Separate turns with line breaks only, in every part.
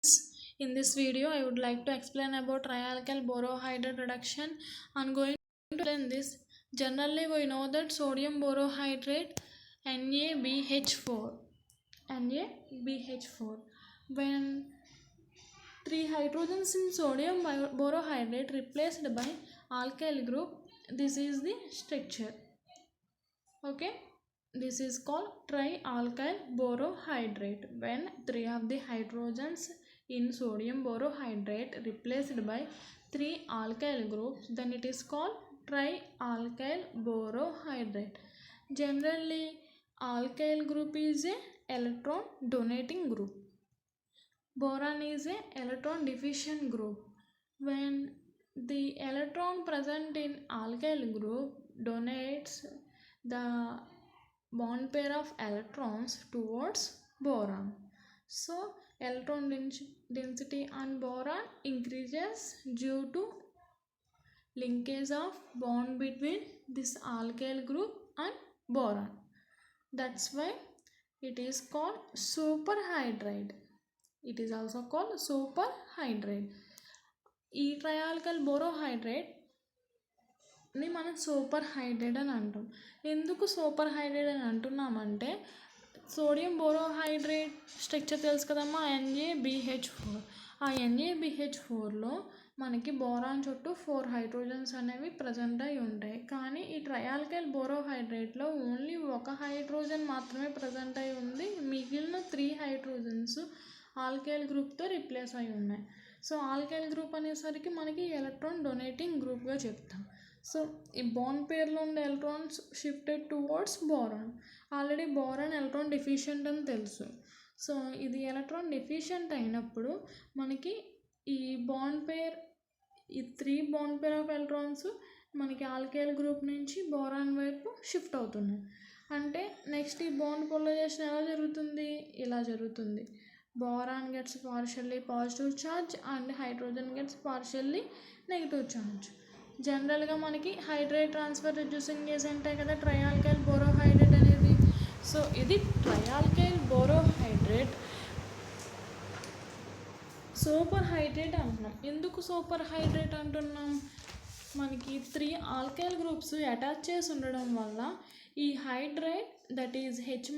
In this video, I would like to explain about trialkyl borohydride reduction. I'm going to explain this. Generally, we know that sodium borohydride NaBH4. NaBH4. When three hydrogens in sodium borohydride replaced by alkyl group, this is the structure. Okay. This is called trialkyl borohydride. When three of the hydrogens in sodium borohydride replaced by three alkyl groups, then it is called trialkyl borohydride. Generally, alkyl group is a electron donating group. Boron is a electron deficient group. When the electron present in alkyl group donates the bond pair of electrons towards boron. So, electron density on boron increases due to linkage of bond between this alkyl group and boron. That's why it is called superhydride. It is also called superhydride. ఈ ట్రయాల్కల్ borohydride ని మనం super hydrate అని అంటాం. ఎందుకు super hydrate అని అంటున్నామంటే sodium borohydride structure తెలుసు కదమ్మా, NaBH4. ఆ NaBH4లో మనకి బోరాన్ చుట్టూ 4 హైడ్రోజన్స్ అనేవి ప్రజెంట్ అయి ఉంటాయి. కానీ ఈ ట్రయాల్కైల్ బోరోహైడ్రేట్లో ఓన్లీ ఒక హైడ్రోజన్ మాత్రమే ప్రజెంట్ అయి ఉంది. మిగిలిన 3 హైడ్రోజన్స్ ఆల్కైల్ గ్రూప్తో రిప్లేస్ అయి ఉన్నాయి. సో ఆల్కైల్ గ్రూప్ అనేసరికి మనకి ఎలక్ట్రాన్ డొనేటింగ్ గ్రూప్గా చెప్తాం. సో ఈ బాండ్ పేర్లో ఉండే electrons shifted towards boron. Already boron electron deficient అని తెలుసు. సో ఇది ఎలక్ట్రాన్ డెఫిషియెంట్ అయినప్పుడు మనకి ఈ బాండ్ పేర్, ఈ 3 బాండ్ పేర్ ఆఫ్ ఎలక్ట్రాన్స్ మనకి ఆల్కైల్ గ్రూప్ నుంచి బోరాన్ వైపు షిఫ్ట్ అవుతున్నాయి. అంటే నెక్స్ట్ ఈ బాండ్ పోలరైజేషన్ ఎలా జరుగుతుంది? ఇలా జరుగుతుంది. Boron gets partially positive charge and hydrogen gets partially negative charge. జనరల్గా మనకి హైడ్రేట్ ట్రాన్స్ఫర్ రెడ్యూసింగ్ ఏజెంటే కదా ట్రయాల్కైల్ బోరోహైడ్రేట్ అనేది. సో ఇది ట్రయాల్కైల్ బోరోహైడ్రేట్ సూపర్ హైడ్రేట్ అంటున్నాం. ఎందుకు సూపర్ హైడ్రేట్ అంటున్నాం? మనకి 3 ఆల్కైల్ గ్రూప్స్ అటాచ్ చేసి ఉండడం వల్ల ఈ hydride that is H-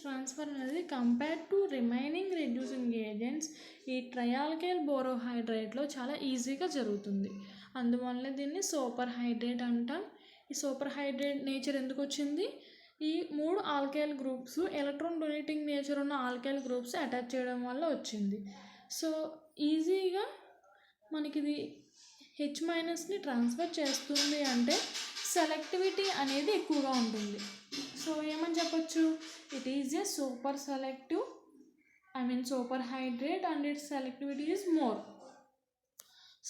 transfer అనేది compare to remaining reducing agents ఈ ట్రయాల్కైల్ బోరోహైడ్రేట్లో చాలా ఈజీగా జరుగుతుంది. అందువల్ల దీన్ని సూపర్ హైడ్రేట్ అంటాం. ఈ సూపర్ హైడ్రేట్ నేచర్ ఎందుకు వచ్చింది? ఈ 3 alkyl groups electron donating nature ఉన్న ఆల్కైల్ గ్రూప్స్ అటాచ్ చేయడం వల్ల వచ్చింది. సో ఈజీగా మనకి ఇది H- ట్రాన్స్ఫర్ చేస్తుంది అంటే సెలెక్టివిటీ అనేది ఎక్కువగా ఉంటుంది. సో ఏమని చెప్పొచ్చు? It is a super selective, super hydrate and it's selectivity is more.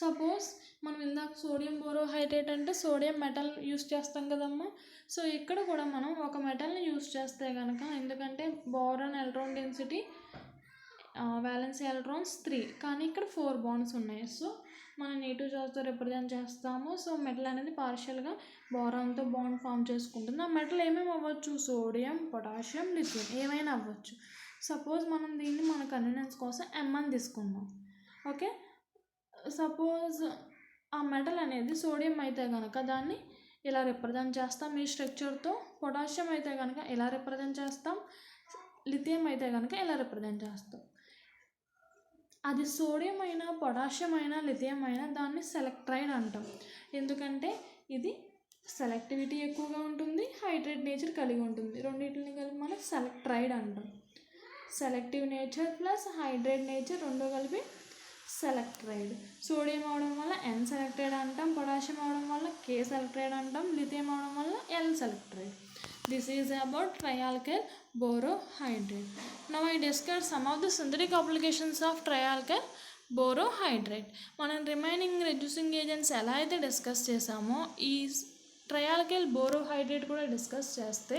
Suppose మనం ఇందాక సోడియం బోరోహైడ్రేట్ అంటే సోడియం మెటల్ యూస్ చేస్తాం కదమ్మా. సో ఇక్కడ కూడా మనం ఒక మెటల్ని యూస్ చేస్తే కనుక, ఎందుకంటే boron electron density valency electrons 3, కానీ ఇక్కడ 4 బాండ్స్ ఉన్నాయి. సో మనం నెగిటివ్ చార్జ్తో రిప్రజెంట్ చేస్తాము. సో మెటల్ అనేది పార్షియల్గా బోరాన్తో బాండ్ ఫామ్ చేసుకుంటుంది. ఆ మెటల్ ఏమేమి అవ్వచ్చు? సోడియం, పొటాషియం, లిథియం ఏమైనా అవ్వచ్చు. సపోజ్ మనం దీన్ని మన కన్వీనియన్స్ కోసం M అని తీసుకుందాం. ఓకే, సపోజ్ ఆ మెటల్ అనేది సోడియం అయితే కనుక దాన్ని ఇలా రిప్రజెంట్ చేస్తాం ఈ స్ట్రక్చర్తో. పొటాషియం అయితే కనుక ఇలా రిప్రజెంట్ చేస్తాం. లిథియం అయితే కనుక ఇలా రిప్రజెంట్ చేస్తాం. అది సోడియం అయినా, పొటాషియం అయినా, లిథియం అయినా దాన్ని సెలెక్ట్రైడ్ అంటాం. ఎందుకంటే ఇది సెలెక్టివిటీ ఎక్కువగా ఉంటుంది, హైడ్రేట్ నేచర్ కలిగి ఉంటుంది. రెండింటిని కలిపి మనం సెలెక్ట్రైడ్ అంటాం. Selective nature plus hydrate nature రెండు కలిపి సెలెక్ట్రైడ్. సోడియం అవడం వల్ల N సెలెక్ట్రైడ్ అంటాం, పొటాషియం అవడం వల్ల K సెలెక్ట్రైడ్ అంటాం, లిథియం అవడం వల్ల L సెలెక్ట్రైడ్. This is about trialkyl borohydride. Now I discuss some of the synthetic applications of trialkyl borohydride. మనం రిమైనింగ్ రెడ్యూసింగ్ ఏజెంట్స్ ఎలా అయితే డిస్కస్ చేసామో ఈ ట్రయాల్కైల్ బోరోహైడ్రేట్ కూడా డిస్కస్ చేస్తే,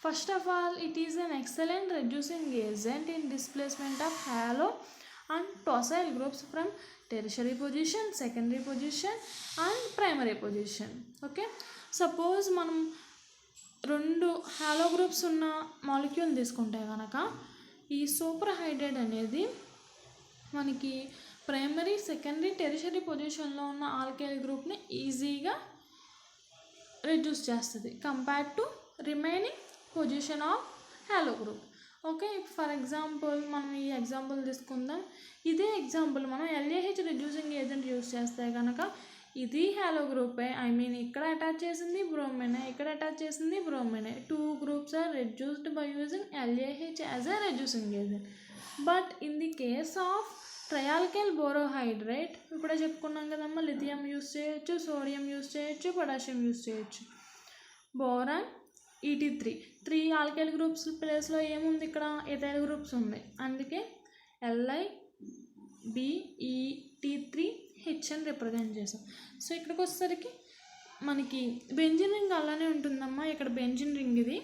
first of all it is an excellent reducing agent in displacement of halo and tosyl groups from tertiary position, secondary position and primary position. Okay, suppose మనం 2 hollow groups ఉన్న molecule తీసుకుంటే కనుక ఈ super hydrate అనేది మనకి primary, secondary, tertiary పొజిషన్లో ఉన్న alkyl గ్రూప్ని ఈజీగా రెడ్యూస్ చేస్తుంది compare to remaining position of hello group. Okay, for example మనం ఈ ఎగ్జాంపుల్ తీసుకుందాం. ఇదే ఎగ్జాంపుల్ మనం ఎల్ఏహెచ్ రెడ్యూసింగ్ ఏజెంట్ యూస్ చేస్తే కనుక ఇది హ్యాలో గ్రూపే, ఇక్కడ అటాచ్ చేసింది బ్రోమినే, ఇక్కడ అటాచ్ చేసింది బ్రోమినే. 2 groups are reduced by using LAH as a reducing agent. But in the case of trialkyl borohydride ఇప్పుడే చెప్పుకున్నాం కదమ్మా, లిథియం యూస్ చేయొచ్చు, సోడియం యూస్ చేయొచ్చు, పొటాషియం యూస్ చేయొచ్చు. బోరాన్ ET3 ఆల్కైల్ గ్రూప్స్ ప్లేస్లో ఏముంది, ఇక్కడ ఎథైల్ గ్రూప్స్ ఉన్నాయి. అందుకే LiBET3H అని రిప్రజెంట్ చేసాం. సో ఇక్కడికి వచ్చేసరికి మనకి బెంజిన్ రింగ్ అలానే ఉంటుందమ్మా. ఇక్కడ బెంజిన్ రింగ్ ఇది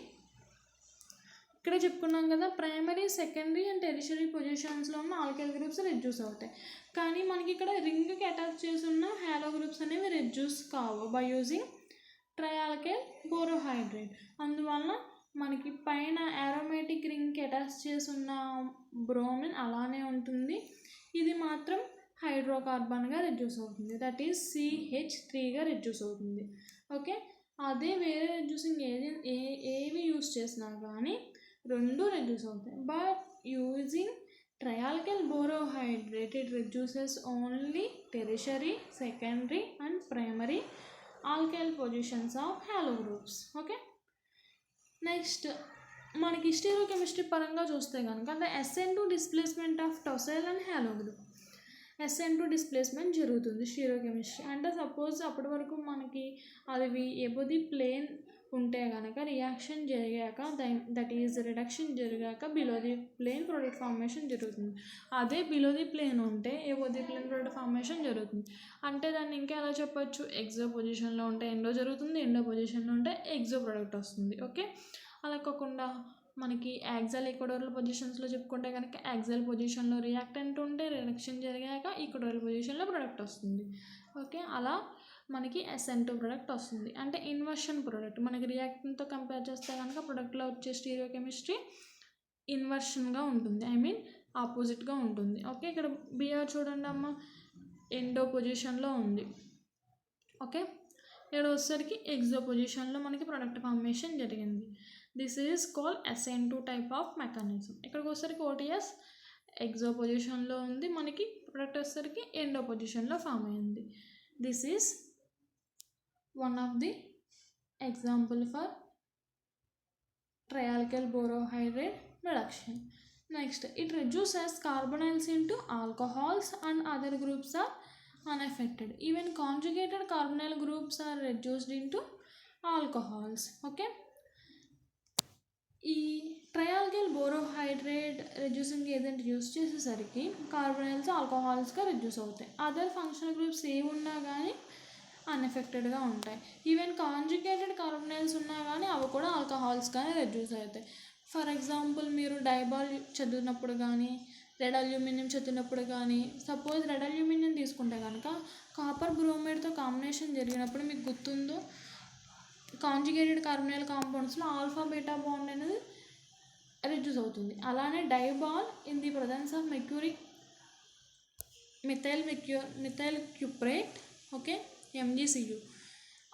ఇక్కడే చెప్పుకున్నాం కదా, ప్రైమరీ, సెకండరీ అండ్ టెరిషరీ పొజిషన్స్లో ఉన్న ఆల్కైల్ గ్రూప్స్ రెడ్యూస్ అవుతాయి. కానీ మనకి ఇక్కడ రింగ్కి అటాచ్ చేసి ఉన్న హ్యాలో గ్రూప్స్ అనేవి రెడ్యూస్ కావు బై యూజింగ్ ట్రయాల్కైల్ బోరోహైడ్రేట్. అందువల్ల మనకి పైన ఆరోమేటిక్ రింగ్కి అటాచ్ చేసి ఉన్న బ్రోమిన్ అలానే ఉంటుంది, ఇది మాత్రం హైడ్రోకార్బన్గా రెడ్యూస్ అవుతుంది, దట్ ఈజ్ CH3గా రెడ్యూస్ అవుతుంది. ఓకే, అదే వేరే రెడ్యూసింగ్ ఏజెంట్ ఏవి యూస్ చేసినా కానీ రెండు రెడ్యూస్ అవుతాయి. But using trialkyl borohydride it reduces only tertiary, secondary and primary alkyl positions of halo groups. Okay, next మనకి స్టీరియోకెమిస్ట్రీ పరంగా చూస్తే కనుక the SN2 displacement of tosyl and halo group, SN2 displacement జరుగుతుంది stereochemistry. అంటే suppose అప్పటి వరకు మనకి అవి ఎబోది ప్లేన్ ఉంటే కనుక రియాక్షన్ జరిగాక దట్ ఈజ్ రిడక్షన్ జరిగాక below the plane product formation జరుగుతుంది. అదే బిలో ది ప్లేన్ ఉంటే ఎబోది ప్లేన్ ప్రొడక్ట్ ఫార్మేషన్ జరుగుతుంది. అంటే దాన్ని ఇంకా ఎలా చెప్పొచ్చు, ఎగ్జో పొజిషన్లో ఉంటే ఎండో జరుగుతుంది, ఎండో పొజిషన్లో ఉంటే ఎగ్జో ప్రొడక్ట్ వస్తుంది. ఓకే, అలా కాకుండా మనకి యాక్సల్ ఈక్వటోరియల్ పొజిషన్స్లో చెప్పుకుంటే కనుక యాక్సల్ పొజిషన్లో రియాక్టెంట్ ఉంటే రిడక్షన్ జరిగాక ఈక్వటోరియల్ పొజిషన్లో ప్రొడక్ట్ వస్తుంది. ఓకే, అలా మనకి SN2 ప్రొడక్ట్ వస్తుంది. అంటే ఇన్వర్షన్ ప్రొడక్ట్ మనకి రియాక్టెంట్తో కంపేర్ చేస్తే కనుక ప్రొడక్ట్లో వచ్చే స్టీరియోకెమిస్ట్రీ ఇన్వర్షన్గా ఉంటుంది, ఆపోజిట్గా ఉంటుంది. ఓకే, ఇక్కడ బిఆర్ చూడండి అమ్మ, ఎండో పొజిషన్లో ఉంది. ఓకే, ఇక్కడ వచ్చేసరికి ఎగ్జో పొజిషన్లో మనకి ప్రొడక్ట్ ఫార్మేషన్ జరిగింది. This is called SN2 type of mechanism. ఇక్కడికి వచ్చేసరికి OTS ఎగ్జో పొజిషన్లో ఉంది, మనకి ప్రొడక్ట్ వచ్చేసరికి ఎండో పొజిషన్లో ఫామ్ అయింది. This is one of the example for trialkyl borohydride reduction. Next, it reduces carbonyls into alcohols and other groups are unaffected. Even conjugated carbonyl groups are reduced into alcohols. Okay, ఈ trialkyl borohydride reducing agent use చేసేసరికి carbonyls ఆల్కహాల్స్గా reduce అవుతాయి. Other functional groups ఏ ఉన్నా కానీ అన్ఎఫెక్టెడ్గా ఉంటాయి. Even conjugated carbonyls ఉన్నా కానీ అవి కూడా ఆల్కహాల్స్గానే రెడ్యూస్ అవుతాయి. ఫర్ ఎగ్జాంపుల్ మీరు డైబాల్ చదివినప్పుడు కానీ రెడ్ అల్యూమినియం చదివినప్పుడు కానీ సపోజ్ రెడ్ అల్యూమినియం తీసుకుంటే కనుక కాపర్ బ్రోమైడ్తో కాంబినేషన్ జరిగినప్పుడు మీకు గుర్తుందో కాంజుగేటెడ్ కార్బనైల్ కాంపౌండ్స్లో ఆల్ఫా బీటా బాండ్ అనేది రెడ్యూస్ అవుతుంది. అలానే DIBAL in the presence of methyl cuprate, okay, MgCu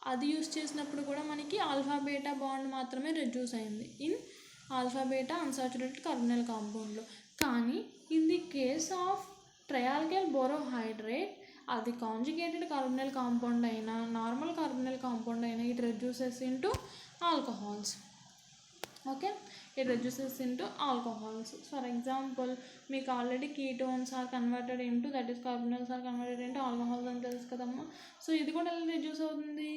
అది యూస్ చేసినప్పుడు కూడా మనకి ఆల్ఫా బీటా బాండ్ మాత్రమే రెడ్యూస్ అయింది in alpha beta unsaturated carbonyl కాంపౌండ్లో. కానీ in the case of trialkyl borohydride అది కాంజుగేటెడ్ కార్బనైల్ కాంపౌండ్ అయినా నార్మల్ కార్బనైల్ కాంపౌండ్ అయినా it reduces into alcohols. Okay, it reduces into alcohols. For example మీకు already ketones are converted into that is carbonyls are converted into alcohols అని తెలుసు కదమ్మా. So ఇది కూడా ఎలా రెడ్యూస్ అవుతుంది,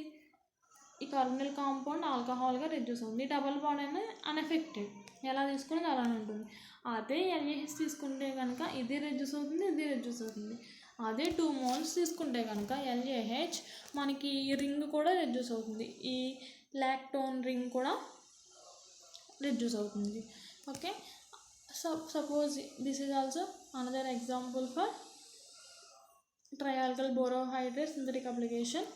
ఈ కార్బనైల్ కాంపౌండ్ ఆల్కహాల్గా రెడ్యూస్ అవుతుంది. ఈ డబల్ బాండ్ అనేది అన్ఎఫెక్టెడ్, ఎలా తీసుకునేది అలానే ఉంటుంది. అదే LAH తీసుకుంటే కనుక ఇది రెడ్యూస్ అవుతుంది, ఇది రెడ్యూస్ అవుతుంది. అదే 2 moles తీసుకుంటే కనుక LAH మనకి ఈ రింగ్ కూడా రెడ్యూస్ అవుతుంది, ఈ లాక్టోన్ రింగ్ కూడా రెడ్యూస్ అవుతుంది. Okay, suppose this is also another example for trialkyl borohydride synthetic application.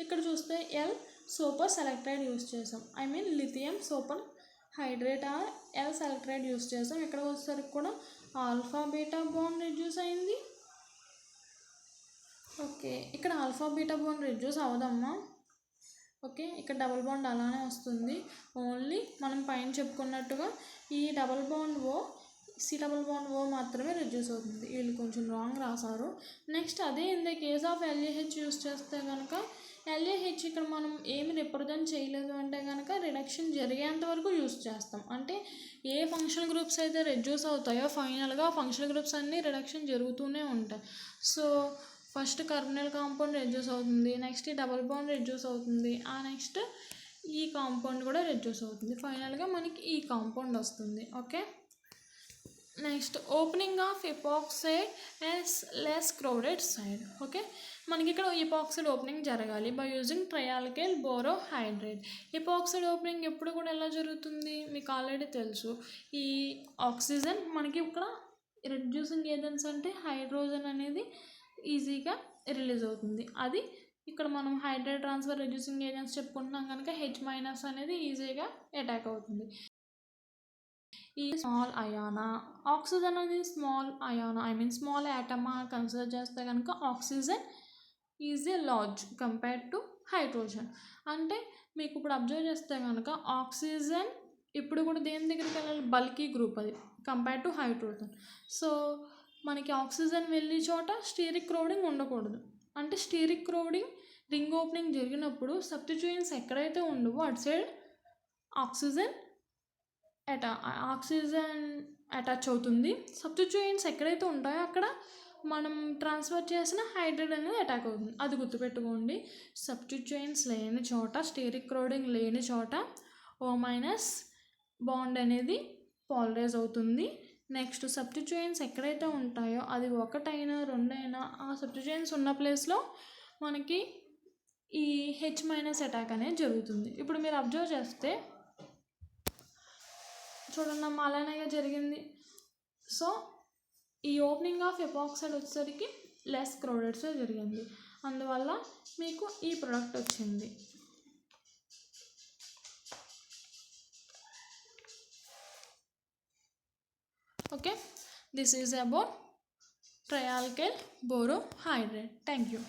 ఇక్కడ చూస్తే సూపర్ సెలెక్ట్రైడ్ యూస్ చేసాం, lithium super hydride or selectride use చేసాం. ఇక్కడ వచ్చేసరికి కూడా ఆల్ఫా బీటా బాండ్ రెడ్యూస్ అయింది. ఓకే, ఇక్కడ ఆల్ఫా బీటా బాండ్ రెడ్యూస్ అవదమ్మా. ఓకే, ఇక్కడ డబుల్ బాండ్ అలానే వస్తుంది. ఓన్లీ మనం పైన చెప్పుకున్నట్టుగా ఈ double bond O C double bond O మాత్రమే రెడ్యూస్ అవుతుంది. వీళ్ళు కొంచెం రాంగ్ రాశారు. నెక్స్ట్ అదే in the case of LAH use చేస్తే కనుక ఎల్ఏహెచ్ ఇక్కడ మనం ఏమి రిప్రజెంట్ చేయలేదు అంటే కనుక రిడక్షన్ జరిగేంత వరకు యూస్ చేస్తాం. అంటే ఏ ఫంక్షనల్ గ్రూప్స్ అయితే రెడ్యూస్ అవుతాయో ఫైనల్గా ఫంక్షనల్ గ్రూప్స్ అన్నీ రిడక్షన్ జరుగుతూనే ఉంటాయి. సో ఫస్ట్ కర్బోనిల్ కాంపౌండ్ రెడ్యూస్ అవుతుంది, నెక్స్ట్ ఈ డబుల్ బాండ్ రెడ్యూస్ అవుతుంది, ఆ నెక్స్ట్ ఈ కాంపౌండ్ కూడా రెడ్యూస్ అవుతుంది. ఫైనల్గా మనకి ఈ కాంపౌండ్ వస్తుంది. Okay, next opening of epoxide as less crowded side. Okay, మనకి ఇక్కడ ఎపాక్సైడ్ ఓపెనింగ్ జరగాలి by using trialkyl borohydride. Epoxide opening ఎప్పుడు కూడా ఎలా జరుగుతుంది మీకు ఆల్రెడీ తెలుసు. ఈ ఆక్సిజన్ మనకి ఇక్కడ రెడ్యూసింగ్ ఏజెంట్స్ అంటే హైడ్రోజన్ అనేది ఈజీగా రిలీజ్ అవుతుంది. అది ఇక్కడ మనం హైడ్రేట్ ట్రాన్స్ఫర్ రెడ్యూసింగ్ ఏజెంట్స్ చెప్పుకుంటున్నాం కనుక H- అనేది ఈజీగా అటాక్ అవుతుంది. ఈ స్మాల్ అయానా ఆక్సిజన్ అనేది స్మాల్ అయానా స్మాల్ యాటమా కన్సిడర్ చేస్తే కనుక oxygen is a large compared to hydrogen. అంటే మీకు ఇప్పుడు అబ్జర్వ్ చేస్తే కనుక ఆక్సిజన్ ఇప్పుడు కూడా దేని దగ్గరికి వెళ్ళాలి, బల్కీ గ్రూప్ అది కంపేర్డ్ టు హైడ్రోజన్. సో మనకి ఆక్సిజన్ వెళ్ళే చోట స్టీరిక్ క్రౌడింగ్ ఉండకూడదు. అంటే స్టీరిక్ క్రౌడింగ్ రింగ్ ఓపెనింగ్ జరిగినప్పుడు సబ్స్టిట్యూయెంట్స్ ఎక్కడైతే ఉండవో అటు సైడ్ ఆక్సిజన్ అటాచ్ అవుతుంది. సబ్స్టిట్యూయెంట్స్ ఎక్కడైతే ఉంటాయో అక్కడ మనం ట్రాన్స్ఫర్ చేసిన హైడ్రేట్ అనేది అటాక్ అవుతుంది. అది గుర్తుపెట్టుకోండి. సబ్స్టిట్యూయెంట్స్ లేని చోట స్టీరిక్ క్రౌడింగ్ లేని చోట O- బాండ్ అనేది పాలరైజ్ అవుతుంది. నెక్స్ట్ సబ్స్టిట్యూయెంట్స్ ఎక్కడైతే ఉంటాయో అది ఒకటైనా రెండైనా ఆ సబ్స్టిట్యూయెంట్స్ ఉన్న ప్లేస్లో మనకి ఈ H- అటాక్ అనేది జరుగుతుంది. ఇప్పుడు మీరు అబ్జర్వ్ చేస్తే చూడండి అమ్మ అలానే జరిగింది. సో ఈ ఓపెనింగ్ ఆఫ్ ఎపాక్సైడ్ వచ్చేసరికి లెస్ క్రౌడెడ్స్లో జరిగింది, అందువల్ల మీకు ఈ ప్రోడక్ట్ వచ్చింది. Okay, this is about trialkyl borohydride. Thank you.